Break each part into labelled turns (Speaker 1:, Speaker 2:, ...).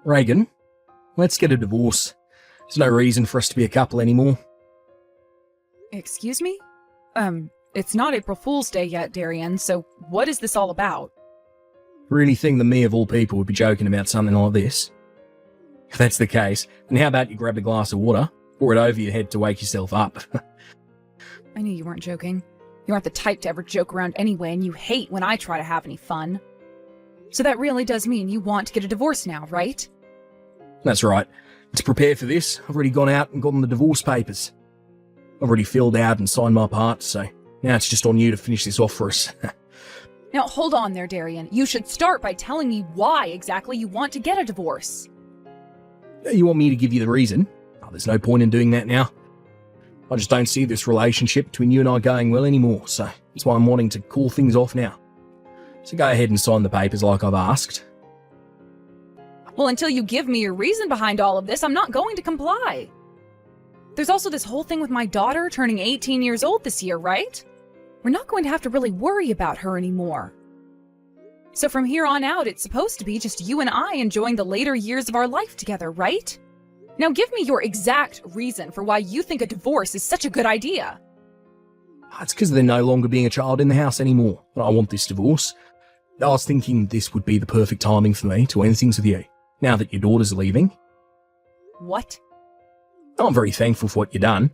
Speaker 1: Reagan, let's get a divorce. There's no reason for us to be a couple anymore.
Speaker 2: Excuse me? It's not April Fool's Day yet, Darian, so what is this all about?
Speaker 1: Really think that me of all people would be joking about something like this? If that's the case, then how about you grab a glass of water, pour it over your head to wake yourself up?
Speaker 2: I knew you weren't joking. You aren't the type to ever joke around anyway, and you hate when I try to have any fun. So that really does mean you want to get a divorce now, right?
Speaker 1: That's right. To prepare for this, I've already gone out and gotten the divorce papers. I've already filled out and signed my part, so now it's just on you to finish this off for us.
Speaker 2: Now hold on there, Darian. You should start by telling me why exactly you want to get a divorce.
Speaker 1: You want me to give you the reason? Oh, there's no point in doing that now. I just don't see this relationship between you and I going well anymore, so that's why I'm wanting to call things off now. So go ahead and sign the papers like I've asked.
Speaker 2: Well, until you give me your reason behind all of this, I'm not going to comply. There's also this whole thing with my daughter turning 18 years old this year, right? We're not going to have to really worry about her anymore. So from here on out, it's supposed to be just you and I enjoying the later years of our life together, right? Now give me your exact reason for why you think a divorce is such a good idea.
Speaker 1: It's because they're no longer being a child in the house anymore, and I want this divorce. I was thinking this would be the perfect timing for me to end things with you, now that your daughter's leaving.
Speaker 2: What?
Speaker 1: I'm very thankful for what you've done.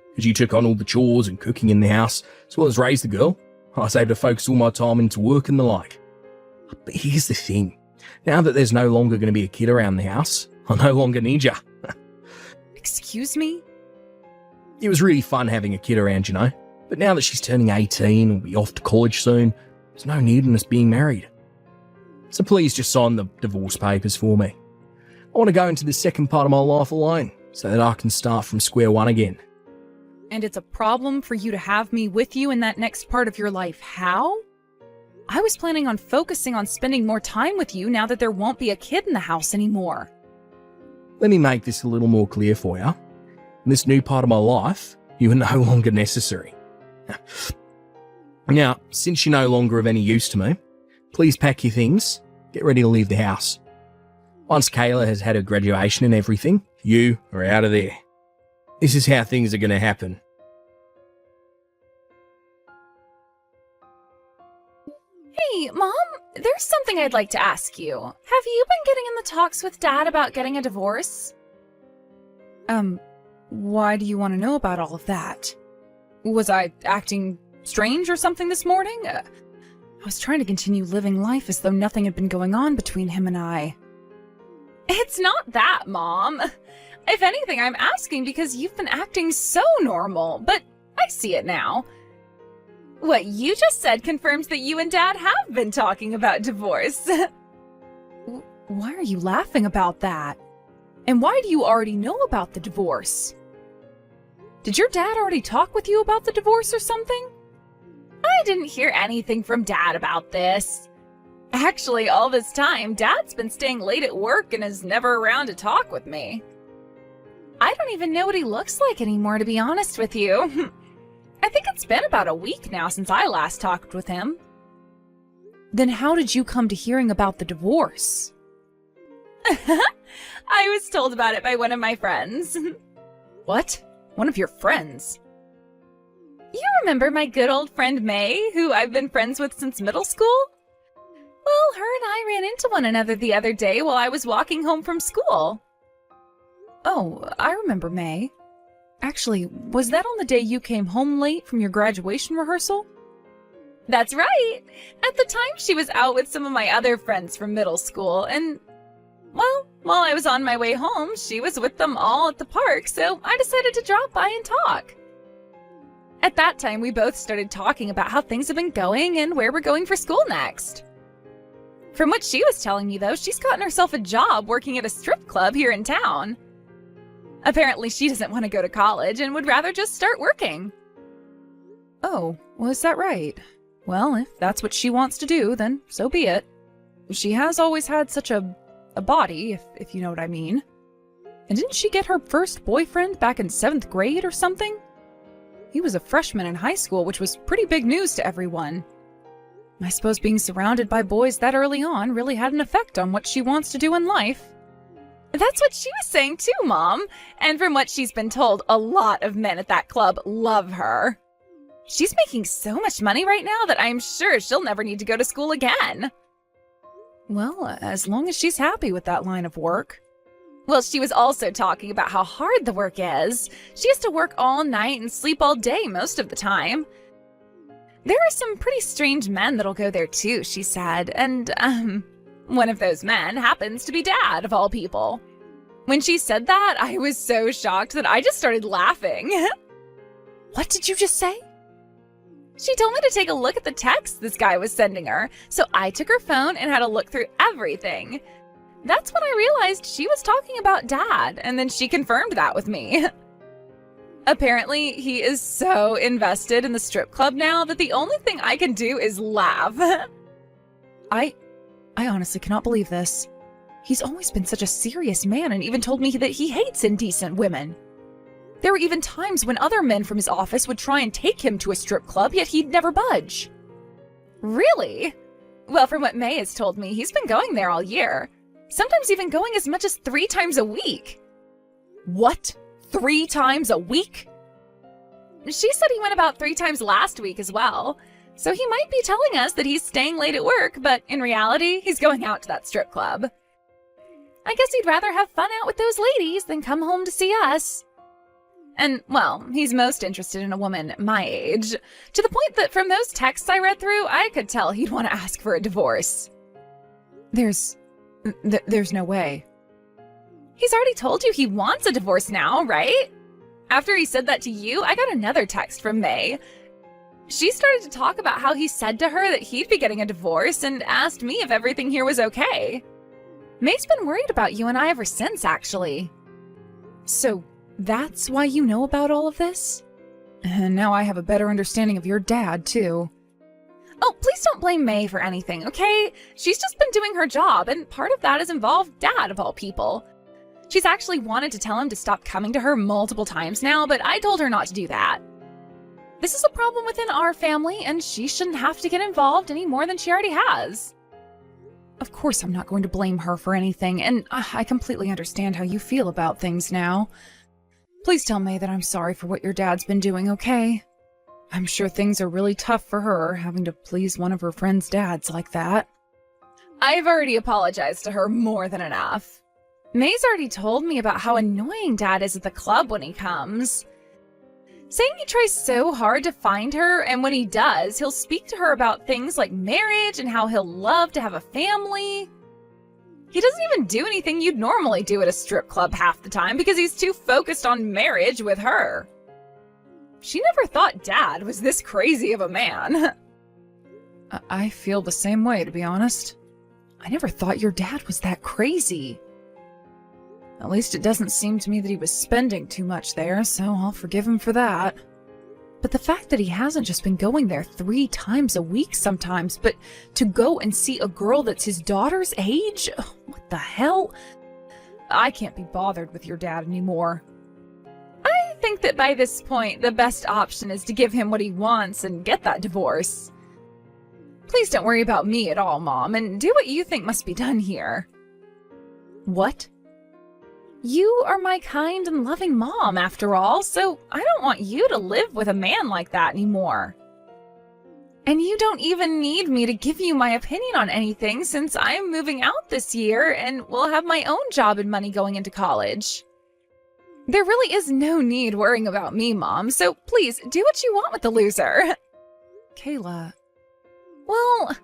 Speaker 1: Because you took on all the chores and cooking in the house, as well as raised the girl. I was able to focus all my time into work and the like. But here's the thing. Now that there's no longer going to be a kid around the house, I no longer need you.
Speaker 2: Excuse me?
Speaker 1: It was really fun having a kid around, you know. But now that she's turning 18 and will be off to college soon, there's no need in us being married. So please just sign the divorce papers for me. I want to go into the second part of my life alone, so that I can start from square one again.
Speaker 2: And it's a problem for you to have me with you in that next part of your life. How? I was planning on focusing on spending more time with you now that there won't be a kid in the house anymore.
Speaker 1: Let me make this a little more clear for you. In this new part of my life, you are no longer necessary. Now, since you're no longer of any use to me, please pack your things, get ready to leave the house. Once Kayla has had her graduation and everything, you are out of there. This is how things are going to happen.
Speaker 2: Hey, Mom, there's something I'd like to ask you. Have you been getting in the talks with Dad about getting a divorce? Why do you want to know about all of that? Was I acting strange or something this morning? I was trying to continue living life as though nothing had been going on between him and I. It's not that, Mom. If anything, I'm asking because you've been acting so normal, but I see it now. What you just said confirms that you and Dad have been talking about divorce. Why are you laughing about that? And why do you already know about the divorce? Did your dad already talk with you about the divorce or something? I didn't hear anything from Dad about this. Actually, all this time, Dad's been staying late at work and is never around to talk with me. I don't even know what he looks like anymore, to be honest with you. I think it's been about a week now since I last talked with him. Then how did you come to hearing about the divorce? I was told about it by one of my friends. What? One of your friends? You remember my good old friend May, who I've been friends with since middle school? Well, her and I ran into one another the other day while I was walking home from school. Oh, I remember May. Actually, was that on the day you came home late from your graduation rehearsal? That's right! At the time, she was out with some of my other friends from middle school, and, well, while I was on my way home, she was with them all at the park, so I decided to drop by and talk. At that time, we both started talking about how things have been going and where we're going for school next. From what she was telling me, though, she's gotten herself a job working at a strip club here in town. Apparently, she doesn't want to go to college and would rather just start working. Oh, well, is that right? Well, if that's what she wants to do, then so be it. She has always had such a body, if you know what I mean. And didn't she get her first boyfriend back in 7th grade or something? He was a freshman in high school, which was pretty big news to everyone. I suppose being surrounded by boys that early on really had an effect on what she wants to do in life. That's what she was saying too, Mom. And from what she's been told, a lot of men at that club love her. She's making so much money right now that I'm sure she'll never need to go to school again. Well, as long as she's happy with that line of work. Well, she was also talking about how hard the work is. She has to work all night and sleep all day most of the time. There are some pretty strange men that'll go there too, she said, and, one of those men happens to be Dad, of all people. When she said that, I was so shocked that I just started laughing. What did you just say? She told me to take a look at the text this guy was sending her, so I took her phone and had a look through everything. That's when I realized she was talking about Dad, and then she confirmed that with me. Apparently, he is so invested in the strip club now that the only thing I can do is laugh. I honestly cannot believe this. He's always been such a serious man and even told me that he hates indecent women. There were even times when other men from his office would try and take him to a strip club, yet he'd never budge. Really? Well, from what May has told me, he's been going there all year. Sometimes even going as much as 3 times a week. What? 3 times a week? She said he went about 3 times last week as well. So he might be telling us that he's staying late at work, but in reality, he's going out to that strip club. I guess he'd rather have fun out with those ladies than come home to see us. And, well, he's most interested in a woman my age, to the point that from those texts I read through, I could tell he'd want to ask for a divorce. There's no way. He's already told you he wants a divorce now, right? After he said that to you, I got another text from May. She started to talk about how he said to her that he'd be getting a divorce and asked me if everything here was okay. May's been worried about you and I ever since, actually. So that's why you know about all of this? And now I have a better understanding of your dad, too. Oh, please don't blame May for anything, okay? She's just been doing her job, and part of that has involved Dad, of all people. She's actually wanted to tell him to stop coming to her multiple times now, but I told her not to do that. This is a problem within our family, and she shouldn't have to get involved any more than she already has. Of course I'm not going to blame her for anything, and I completely understand how you feel about things now. Please tell May that I'm sorry for what your dad's been doing, okay? I'm sure things are really tough for her, having to please one of her friends' dads like that. I've already apologized to her more than enough. May's already told me about how annoying Dad is at the club when he comes. Saying he tries so hard to find her, and when he does, he'll speak to her about things like marriage and how he'll love to have a family. He doesn't even do anything you'd normally do at a strip club half the time because he's too focused on marriage with her. She never thought Dad was this crazy of a man. I feel the same way, to be honest. I never thought your dad was that crazy. At least it doesn't seem to me that he was spending too much there, so I'll forgive him for that. But the fact that he hasn't just been going there 3 times a week sometimes, but to go and see a girl that's his daughter's age? What the hell? I can't be bothered with your dad anymore. I think that by this point, the best option is to give him what he wants and get that divorce. Please don't worry about me at all, Mom, and do what you think must be done here. What? You are my kind and loving mom, after all, so I don't want you to live with a man like that anymore. And you don't even need me to give you my opinion on anything since I'm moving out this year and will have my own job and money going into college. There really is no need worrying about me, Mom, so please do what you want with the loser. Kayla. Well,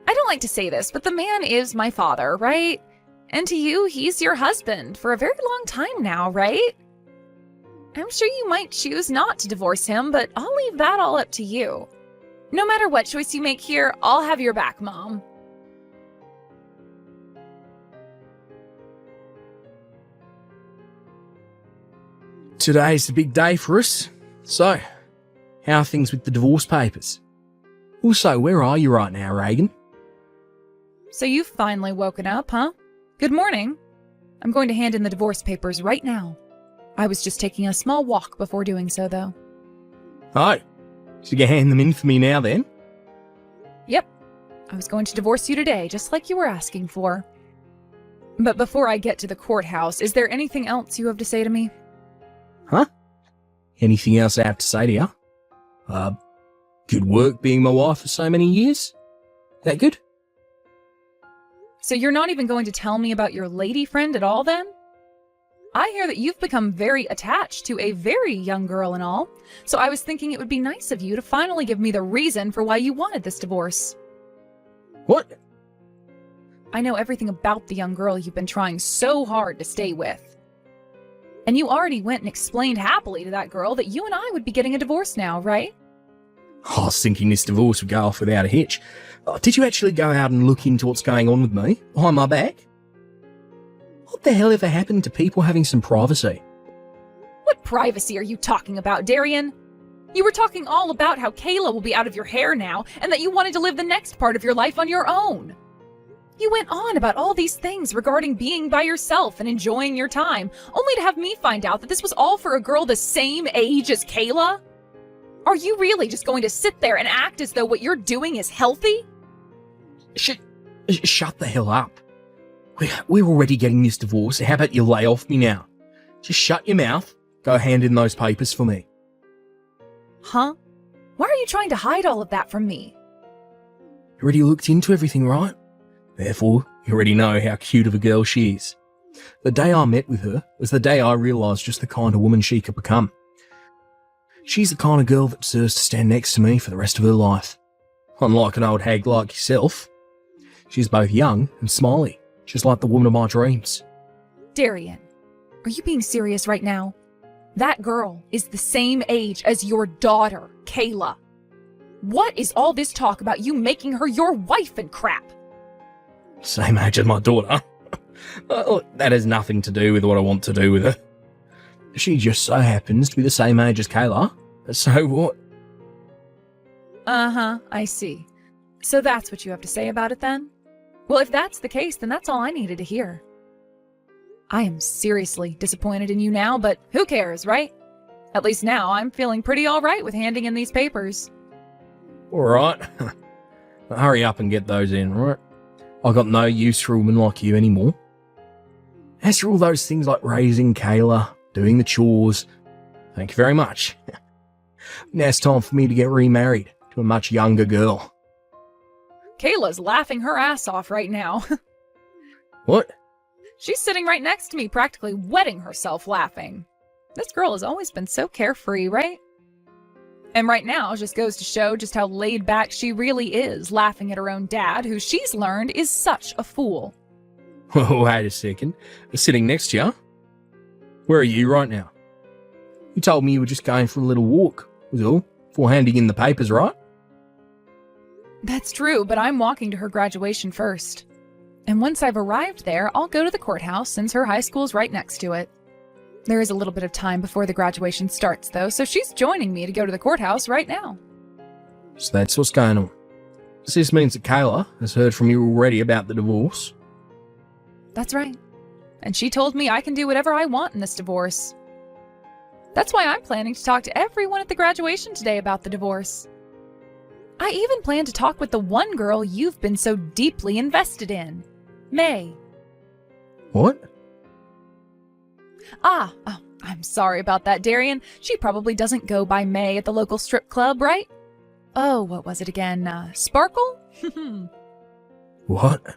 Speaker 2: I don't like to say this, but the man is my father, right? And to you, he's your husband for a very long time now, right? I'm sure you might choose not to divorce him, but I'll leave that all up to you. No matter what choice you make here, I'll have your back, Mom.
Speaker 1: Today's the big day for us. So, how are things with the divorce papers? Also, where are you right now, Reagan?
Speaker 2: So you've finally woken up, huh? Good morning. I'm going to hand in the divorce papers right now. I was just taking a small walk before doing so, though.
Speaker 1: Oh, so you hand them in for me now then?
Speaker 2: Yep. I was going to divorce you today, just like you were asking for. But before I get to the courthouse, is there anything else you have to say to me?
Speaker 1: Huh? Anything else I have to say to you? Good work being my wife for so many years. That good?
Speaker 2: So you're not even going to tell me about your lady friend at all then? I hear that you've become very attached to a very young girl and all, so I was thinking it would be nice of you to finally give me the reason for why you wanted this divorce.
Speaker 1: What?
Speaker 2: I know everything about the young girl you've been trying so hard to stay with. And you already went and explained happily to that girl that you and I would be getting a divorce now, right?
Speaker 1: I was thinking this divorce would go off without a hitch. Did you actually go out and look into what's going on with me, behind my back? What the hell ever happened to people having some privacy?
Speaker 2: What privacy are you talking about, Darian? You were talking all about how Kayla will be out of your hair now, and that you wanted to live the next part of your life on your own. You went on about all these things regarding being by yourself and enjoying your time, only to have me find out that this was all for a girl the same age as Kayla? Are you really just going to sit there and act as though what you're doing is healthy?
Speaker 1: Shut the hell up. We're already getting this divorce. How about you lay off me now? Just shut your mouth. Go hand in those papers for me.
Speaker 2: Huh? Why are you trying to hide all of that from me?
Speaker 1: You already looked into everything, right? Therefore, you already know how cute of a girl she is. The day I met with her was the day I realised just the kind of woman she could become. She's the kind of girl that deserves to stand next to me for the rest of her life. Unlike an old hag like yourself, she's both young and smiley, just like the woman of my dreams.
Speaker 2: Darian, are you being serious right now? That girl is the same age as your daughter, Kayla. What is all this talk about you making her your wife and crap?
Speaker 1: Same age as my daughter. That has nothing to do with what I want to do with her. She just so happens to be the same age as Kayla. So what?
Speaker 2: Uh-huh, I see. So that's what you have to say about it then? Well, if that's the case, then that's all I needed to hear. I am seriously disappointed in you now, but who cares, right? At least now I'm feeling pretty all right with handing in these papers.
Speaker 1: All right. Hurry up and get those in, right? I got no use for a woman like you anymore. As for all those things like raising Kayla, doing the chores, thank you very much. Now it's time for me to get remarried to a much younger girl.
Speaker 2: Kayla's laughing her ass off right now.
Speaker 1: What?
Speaker 2: She's sitting right next to me, practically wetting herself laughing. This girl has always been so carefree, right? And right now just goes to show just how laid back she really is, laughing at her own dad, who she's learned is such a fool.
Speaker 1: Wait a second. Sitting next to you? Where are you right now? You told me you were just going for a little walk, was all, before handing in the papers, right?
Speaker 2: That's true, but I'm walking to her graduation first. And once I've arrived there, I'll go to the courthouse since her high school's right next to it. There is a little bit of time before the graduation starts, though, so she's joining me to go to the courthouse right now.
Speaker 1: So that's what's going on. So this means that Kayla has heard from you already about the divorce.
Speaker 2: That's right. And she told me I can do whatever I want in this divorce. That's why I'm planning to talk to everyone at the graduation today about the divorce. I even plan to talk with the one girl you've been so deeply invested in, May.
Speaker 1: What?
Speaker 2: I'm sorry about that, Darian. She probably doesn't go by May at the local strip club, right? Oh, what was it again? Sparkle?
Speaker 1: What?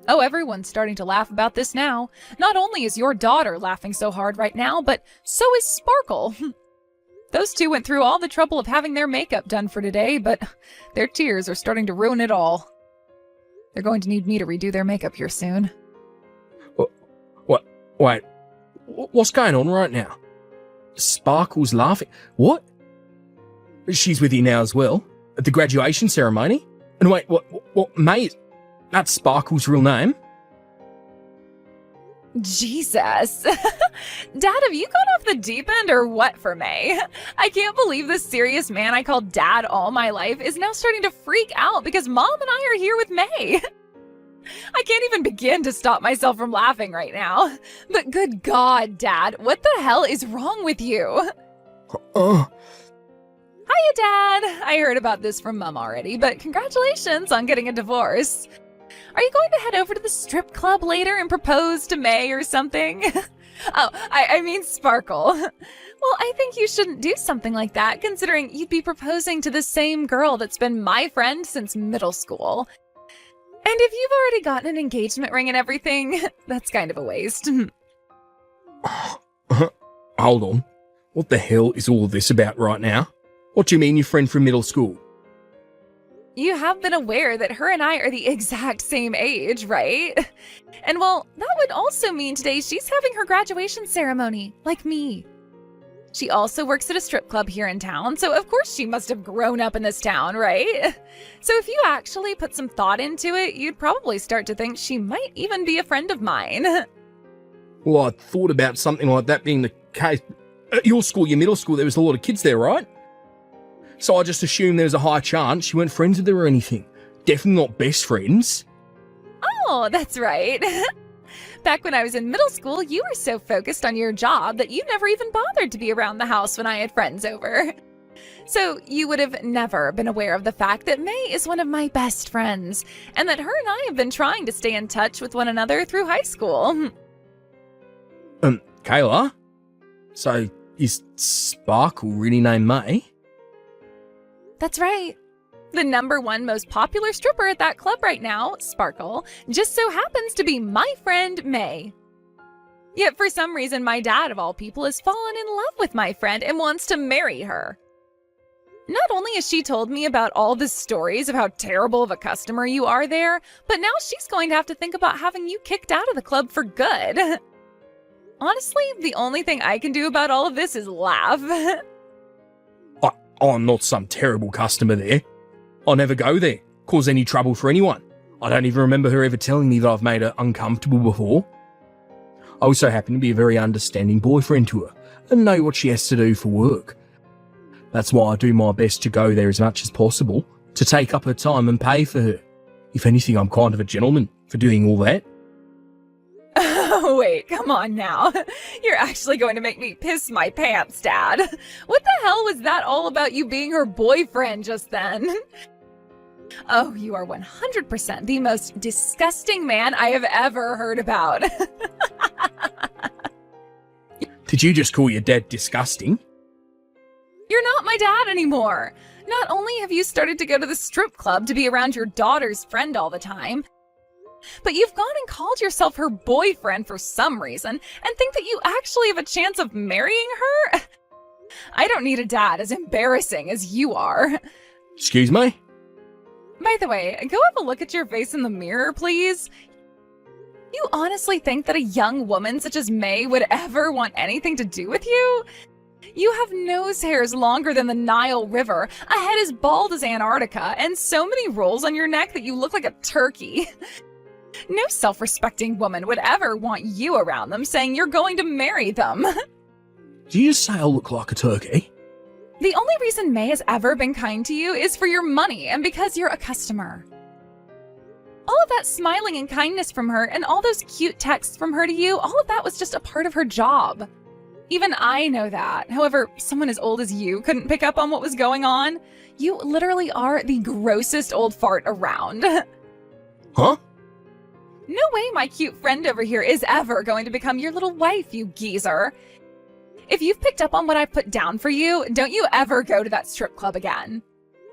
Speaker 2: Oh, everyone's starting to laugh about this now. Not only is your daughter laughing so hard right now, but so is Sparkle. Those two went through all the trouble of having their makeup done for today, but their tears are starting to ruin it all. They're going to need me to redo their makeup here soon.
Speaker 1: What? Wait. What's going on right now? Sparkle's laughing. What? She's with you now as well? At the graduation ceremony? And wait, what, May? That's Sparkle's real name?
Speaker 2: Jesus. Dad, have you gone off the deep end or what for May? I can't believe this serious man I called Dad all my life is now starting to freak out because Mom and I are here with May. I can't even begin to stop myself from laughing right now. But good God, Dad, what the hell is wrong with you? Hiya, Dad. I heard about this from Mom already, but congratulations on getting a divorce. Are you going to head over to the strip club later and propose to May or something? Oh, I mean Sparkle. Well, I think you shouldn't do something like that, considering you'd be proposing to the same girl that's been my friend since middle school. And if you've already gotten an engagement ring and everything, that's kind of a waste.
Speaker 1: Hold on. What the hell is all of this about right now? What do you mean your friend from middle school?
Speaker 2: You have been aware that her and I are the exact same age, right? And well, that would also mean today she's having her graduation ceremony, like me. She also works at a strip club here in town, so of course she must have grown up in this town, right? So if you actually put some thought into it, you'd probably start to think she might even be a friend of mine.
Speaker 1: Well, I thought about something like that being the case. At your school, your middle school, there was a lot of kids there, right? So I just assumed there was a high chance you weren't friends with her or anything. Definitely not best friends.
Speaker 2: Oh, that's right. Back when I was in middle school, you were so focused on your job that you never even bothered to be around the house when I had friends over. So you would have never been aware of the fact that May is one of my best friends, and that her and I have been trying to stay in touch with one another through high school.
Speaker 1: Kayla? So is Sparkle really named May?
Speaker 2: That's right. The #1 most popular stripper at that club right now, Sparkle, just so happens to be my friend May. Yet for some reason, my dad, of all people, has fallen in love with my friend and wants to marry her. Not only has she told me about all the stories of how terrible of a customer you are there, but now she's going to have to think about having you kicked out of the club for good. Honestly, the only thing I can do about all of this is laugh.
Speaker 1: I'm not some terrible customer there. I'll never go there, cause any trouble for anyone. I don't even remember her ever telling me that I've made her uncomfortable before. I also happen to be a very understanding boyfriend to her and know what she has to do for work. That's why I do my best to go there as much as possible, to take up her time and pay for her. If anything, I'm kind of a gentleman for doing all that.
Speaker 2: Oh, wait, come on now. You're actually going to make me piss my pants, Dad. What the hell was that all about you being her boyfriend just then? Oh, you are 100% the most disgusting man I have ever heard about.
Speaker 1: Did you just call your dad disgusting?
Speaker 2: You're not my dad anymore. Not only have you started to go to the strip club to be around your daughter's friend all the time, but you've gone and called yourself her boyfriend for some reason and think that you actually have a chance of marrying her? I don't need a dad as embarrassing as you are.
Speaker 1: Excuse me?
Speaker 2: By the way, go have a look at your face in the mirror, please. You honestly think that a young woman such as May would ever want anything to do with you? You have nose hairs longer than the Nile River, a head as bald as Antarctica, and so many rolls on your neck that you look like a turkey. No self-respecting woman would ever want you around them saying you're going to marry them.
Speaker 1: Do you just say I look like a turkey?
Speaker 2: The only reason May has ever been kind to you is for your money and because you're a customer. All of that smiling and kindness from her and all those cute texts from her to you, all of that was just a part of her job. Even I know that. However, someone as old as you couldn't pick up on what was going on. You literally are the grossest old fart around.
Speaker 1: Huh?
Speaker 2: No way my cute friend over here is ever going to become your little wife, you geezer. If you've picked up on what I've put down for you, don't you ever go to that strip club again.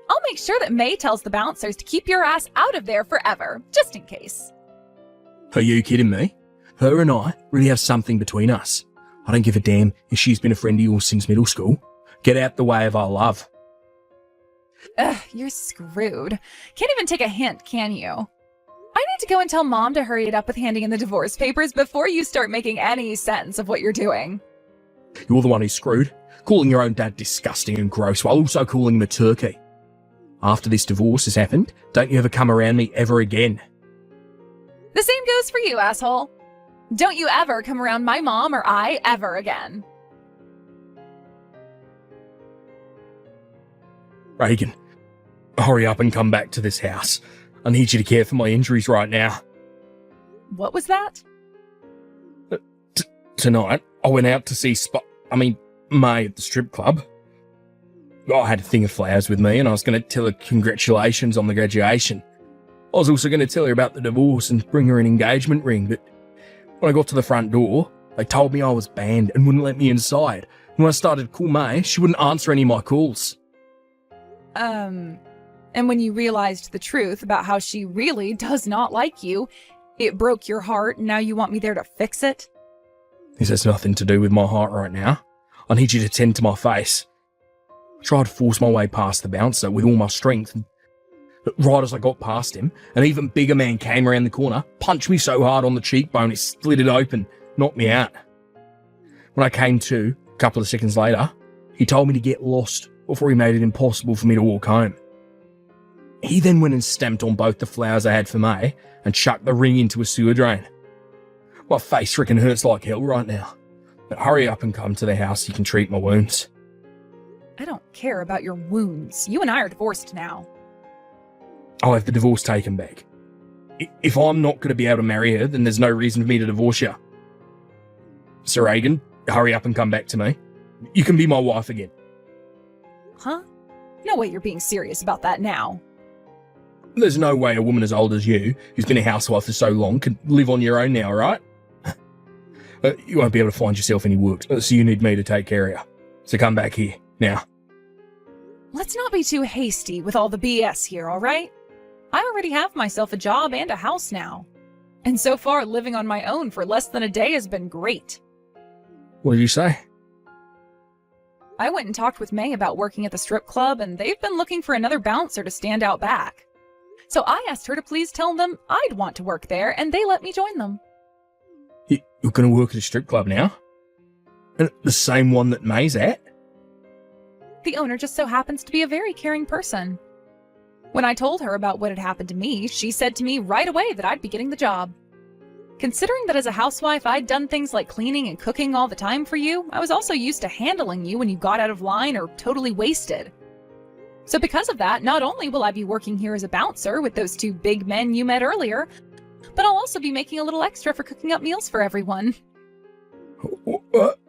Speaker 2: I'll make sure that May tells the bouncers to keep your ass out of there forever, just in case.
Speaker 1: Are you kidding me? Her and I really have something between us. I don't give a damn if she's been a friend of yours since middle school. Get out the way of our love.
Speaker 2: Ugh, you're screwed. Can't even take a hint, can you? I need to go and tell Mom to hurry it up with handing in the divorce papers before you start making any sense of what you're doing.
Speaker 1: You're the one who's screwed, calling your own dad disgusting and gross while also calling him a turkey. After this divorce has happened, don't you ever come around me ever again.
Speaker 2: The same goes for you, asshole. Don't you ever come around my mom or I ever again.
Speaker 1: Reagan, hurry up and come back to this house. I need you to care for my injuries right now.
Speaker 2: What was that?
Speaker 1: Tonight, I went out to see May at the strip club. I had a thing of flowers with me and I was going to tell her congratulations on the graduation. I was also going to tell her about the divorce and bring her an engagement ring, but when I got to the front door, they told me I was banned and wouldn't let me inside. And when I started to call May, she wouldn't answer any of my calls.
Speaker 2: And when you realized the truth about how she really does not like you, it broke your heart and now you want me there to fix it?
Speaker 1: This has nothing to do with my heart right now. I need you to tend to my face. I tried to force my way past the bouncer with all my strength, but right as I got past him, an even bigger man came around the corner, punched me so hard on the cheekbone it split it open, knocked me out. When I came to, a couple of seconds later, he told me to get lost before he made it impossible for me to walk home. He then went and stamped on both the flowers I had for May and chucked the ring into a sewer drain. My face frickin' hurts like hell right now. But hurry up and come to the house so you can treat my wounds.
Speaker 2: I don't care about your wounds. You and I are divorced now.
Speaker 1: I'll have the divorce taken back. If I'm not going to be able to marry her, then there's no reason for me to divorce you. Sir Reagan, hurry up and come back to me. You can be my wife again.
Speaker 2: Huh? No way you're being serious about that now.
Speaker 1: There's no way a woman as old as you, who's been a housewife for so long, can live on your own now, right? You won't be able to find yourself any work, so you need me to take care of you. So come back here, now.
Speaker 2: Let's not be too hasty with all the BS here, all right? I already have myself a job and a house now. And so far, living on my own for less than a day has been great.
Speaker 1: What did you say?
Speaker 2: I went and talked with May about working at the strip club, and they've been looking for another bouncer to stand out back. So I asked her to please tell them I'd want to work there, and they let me join them.
Speaker 1: You're going to work at a strip club now? And the same one that May's at?
Speaker 2: The owner just so happens to be a very caring person. When I told her about what had happened to me, she said to me right away that I'd be getting the job. Considering that as a housewife I'd done things like cleaning and cooking all the time for you, I was also used to handling you when you got out of line or totally wasted. So because of that, not only will I be working here as a bouncer with those two big men you met earlier, but I'll also be making a little extra for cooking up meals for everyone.
Speaker 1: What?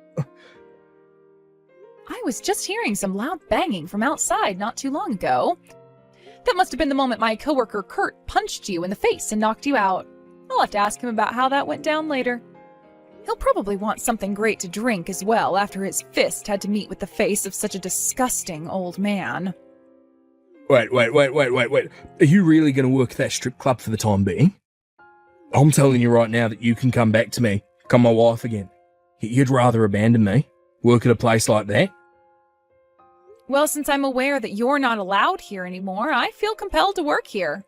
Speaker 2: I was just hearing some loud banging from outside not too long ago. That must have been the moment my coworker Kurt punched you in the face and knocked you out. I'll have to ask him about how that went down later. He'll probably want something great to drink as well after his fist had to meet with the face of such a disgusting old man.
Speaker 1: Wait. Are you really going to work at that strip club for the time being? I'm telling you right now that you can come back to me, become my wife again. You'd rather abandon me, work at a place like that?
Speaker 2: Well, since I'm aware that you're not allowed here anymore, I feel compelled to work here.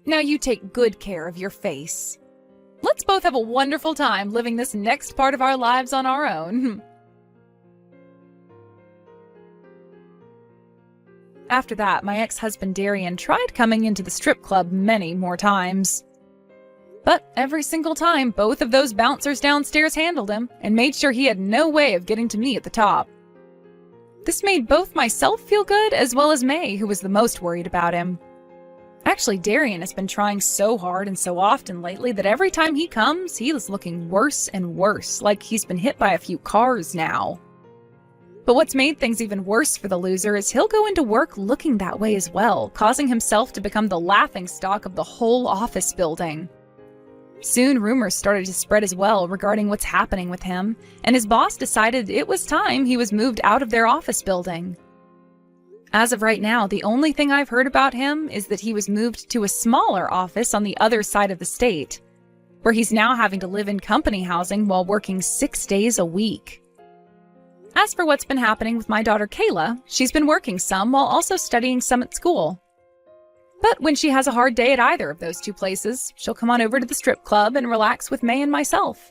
Speaker 2: Now you take good care of your face. Let's both have a wonderful time living this next part of our lives on our own. After that, my ex-husband Darian tried coming into the strip club many more times. But every single time, both of those bouncers downstairs handled him and made sure he had no way of getting to me at the top. This made both myself feel good as well as May, who was the most worried about him. Actually, Darian has been trying so hard and so often lately that every time he comes, he is looking worse and worse, like he's been hit by a few cars now. But what's made things even worse for the loser is he'll go into work looking that way as well, causing himself to become the laughingstock of the whole office building. Soon, rumors started to spread as well regarding what's happening with him, and his boss decided it was time he was moved out of their office building. As of right now, the only thing I've heard about him is that he was moved to a smaller office on the other side of the state, where he's now having to live in company housing while working 6 days a week. As for what's been happening with my daughter Kayla, she's been working some while also studying some at school. But when she has a hard day at either of those two places, she'll come on over to the strip club and relax with May and myself.